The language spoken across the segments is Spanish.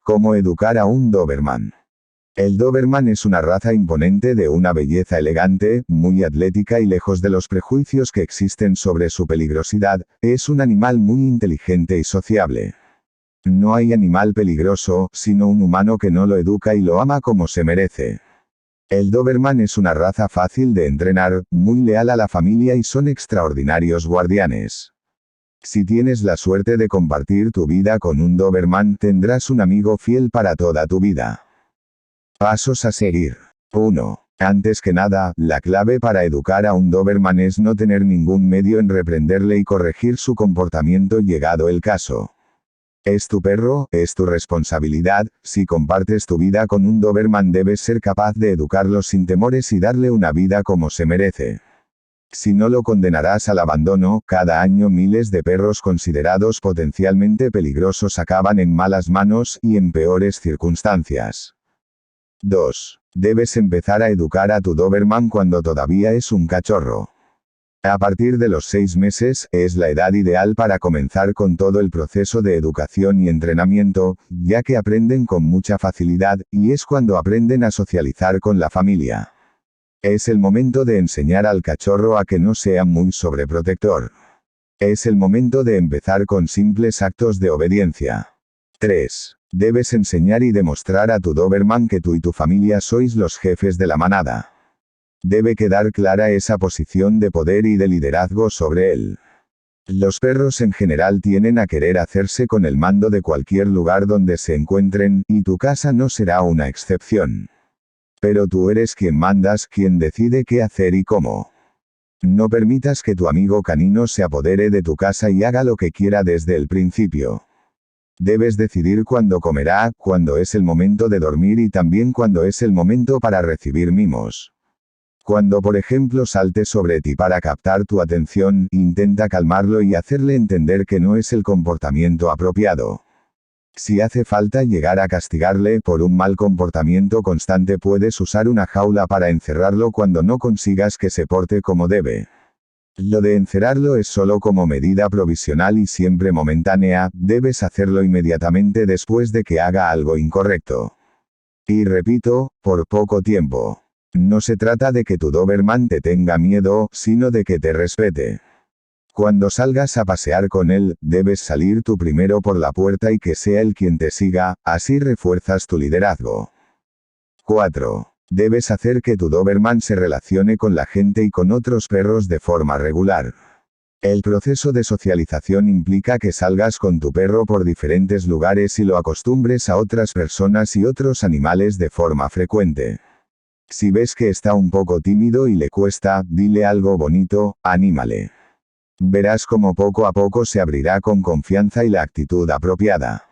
¿Cómo educar a un Doberman? El Doberman es una raza imponente de una belleza elegante, muy atlética y lejos de los prejuicios que existen sobre su peligrosidad, es un animal muy inteligente y sociable. No hay animal peligroso, sino un humano que no lo educa y lo ama como se merece. El Doberman es una raza fácil de entrenar, muy leal a la familia y son extraordinarios guardianes. Si tienes la suerte de compartir tu vida con un Doberman, tendrás un amigo fiel para toda tu vida. Pasos a seguir. 1. Antes que nada, la clave para educar a un Doberman es no tener ningún medio en reprenderle y corregir su comportamiento llegado el caso. Es tu perro, es tu responsabilidad, si compartes tu vida con un Doberman debes ser capaz de educarlo sin temores y darle una vida como se merece. Si no lo condenarás al abandono, cada año miles de perros considerados potencialmente peligrosos acaban en malas manos y en peores circunstancias. 2. Debes empezar a educar a tu Doberman cuando todavía es un cachorro. A partir de los 6 meses, es la edad ideal para comenzar con todo el proceso de educación y entrenamiento, ya que aprenden con mucha facilidad, y es cuando aprenden a socializar con la familia. Es el momento de enseñar al cachorro a que no sea muy sobreprotector. Es el momento de empezar con simples actos de obediencia. 3. Debes enseñar y demostrar a tu Doberman que tú y tu familia sois los jefes de la manada. Debe quedar clara esa posición de poder y de liderazgo sobre él. Los perros en general tienden a querer hacerse con el mando de cualquier lugar donde se encuentren, y tu casa no será una excepción. Pero tú eres quien mandas, quien decide qué hacer y cómo. No permitas que tu amigo canino se apodere de tu casa y haga lo que quiera desde el principio. Debes decidir cuándo comerá, cuándo es el momento de dormir y también cuándo es el momento para recibir mimos. Cuando por ejemplo salte sobre ti para captar tu atención, intenta calmarlo y hacerle entender que no es el comportamiento apropiado. Si hace falta llegar a castigarle por un mal comportamiento constante, puedes usar una jaula para encerrarlo cuando no consigas que se porte como debe. Lo de encerrarlo es solo como medida provisional y siempre momentánea, debes hacerlo inmediatamente después de que haga algo incorrecto. Y repito, por poco tiempo. No se trata de que tu Doberman te tenga miedo, sino de que te respete. Cuando salgas a pasear con él, debes salir tú primero por la puerta y que sea él quien te siga, así refuerzas tu liderazgo. 4. Debes hacer que tu Doberman se relacione con la gente y con otros perros de forma regular. El proceso de socialización implica que salgas con tu perro por diferentes lugares y lo acostumbres a otras personas y otros animales de forma frecuente. Si ves que está un poco tímido y le cuesta, dile algo bonito, anímale. Verás cómo poco a poco se abrirá con confianza y la actitud apropiada.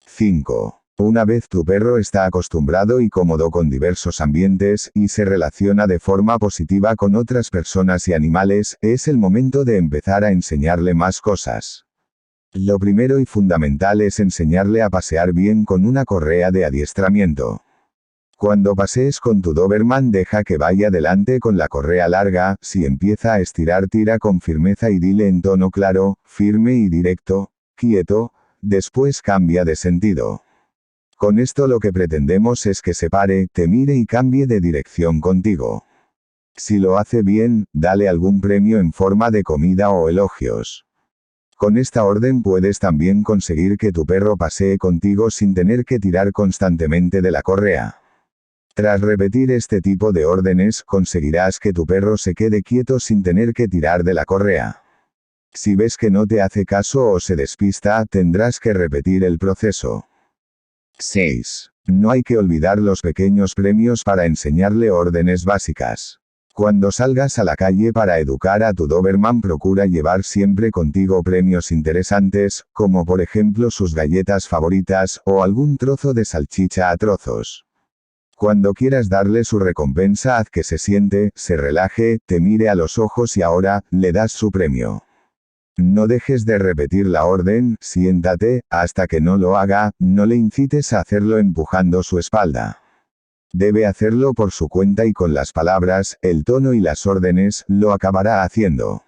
5. Una vez tu perro está acostumbrado y cómodo con diversos ambientes, y se relaciona de forma positiva con otras personas y animales, es el momento de empezar a enseñarle más cosas. Lo primero y fundamental es enseñarle a pasear bien con una correa de adiestramiento. Cuando pasees con tu Doberman, deja que vaya delante con la correa larga, si empieza a estirar tira con firmeza y dile en tono claro, firme y directo, quieto, después cambia de sentido. Con esto lo que pretendemos es que se pare, te mire y cambie de dirección contigo. Si lo hace bien, dale algún premio en forma de comida o elogios. Con esta orden puedes también conseguir que tu perro pasee contigo sin tener que tirar constantemente de la correa. Tras repetir este tipo de órdenes, conseguirás que tu perro se quede quieto sin tener que tirar de la correa. Si ves que no te hace caso o se despista, tendrás que repetir el proceso. 6. No hay que olvidar los pequeños premios para enseñarle órdenes básicas. Cuando salgas a la calle para educar a tu Doberman, procura llevar siempre contigo premios interesantes, como por ejemplo sus galletas favoritas, o algún trozo de salchicha a trozos. Cuando quieras darle su recompensa, haz que se siente, se relaje, te mire a los ojos y ahora, le das su premio. No dejes de repetir la orden, siéntate, hasta que no lo haga, no le incites a hacerlo empujando su espalda. Debe hacerlo por su cuenta y con las palabras, el tono y las órdenes, lo acabará haciendo.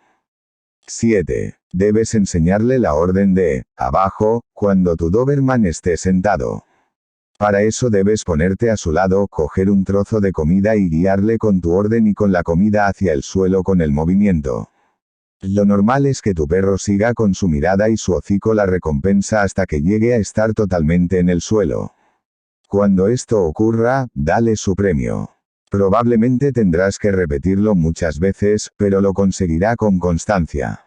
7. Debes enseñarle la orden de abajo cuando tu Doberman esté sentado. Para eso debes ponerte a su lado, coger un trozo de comida y guiarle con tu orden y con la comida hacia el suelo con el movimiento. Lo normal es que tu perro siga con su mirada y su hocico la recompensa hasta que llegue a estar totalmente en el suelo. Cuando esto ocurra, dale su premio. Probablemente tendrás que repetirlo muchas veces, pero lo conseguirá con constancia.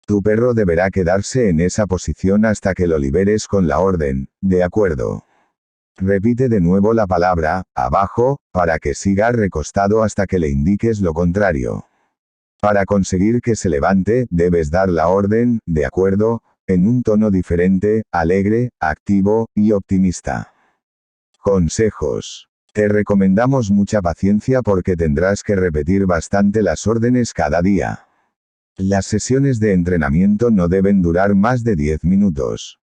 Tu perro deberá quedarse en esa posición hasta que lo liberes con la orden, ¿de acuerdo? Repite de nuevo la palabra, abajo, para que siga recostado hasta que le indiques lo contrario. Para conseguir que se levante, debes dar la orden, ¿de acuerdo?, en un tono diferente, alegre, activo, y optimista. Consejos. Te recomendamos mucha paciencia porque tendrás que repetir bastante las órdenes cada día. Las sesiones de entrenamiento no deben durar más de 10 minutos.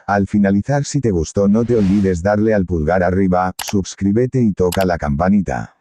Al finalizar, si te gustó, no te olvides darle al pulgar arriba, suscríbete y toca la campanita.